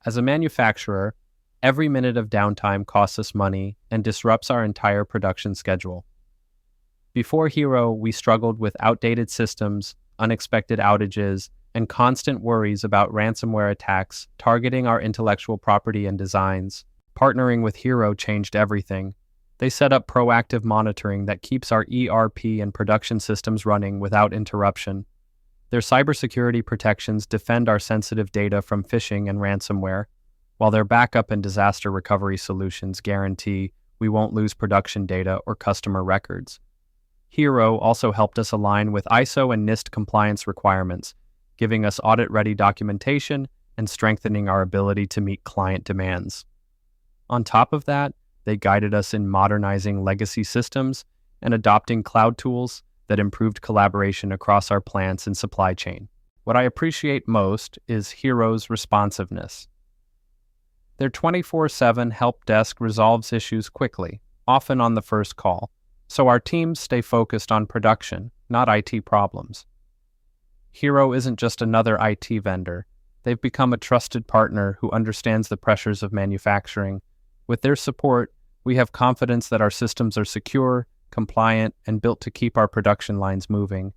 As a manufacturer, every minute of downtime costs us money and disrupts our entire production schedule. Before Hero, we struggled with outdated systems, unexpected outages, and constant worries about ransomware attacks targeting our intellectual property and designs. Partnering with Hero changed everything. They set up proactive monitoring that keeps our ERP and production systems running without interruption. Their cybersecurity protections defend our sensitive data from phishing and ransomware, while their backup and disaster recovery solutions guarantee we won't lose production data or customer records. Hero also helped us align with ISO and NIST compliance requirements, giving us audit-ready documentation and strengthening our ability to meet client demands. On top of that, they guided us in modernizing legacy systems and adopting cloud tools that improved collaboration across our plants and supply chain. What I appreciate most is Hero's responsiveness. Their 24/7 help desk resolves issues quickly, often on the first call, so our teams stay focused on production, not IT problems. Hero isn't just another IT vendor. They've become a trusted partner who understands the pressures of manufacturing. With their support, we have confidence that our systems are secure, compliant, and built to keep our production lines moving.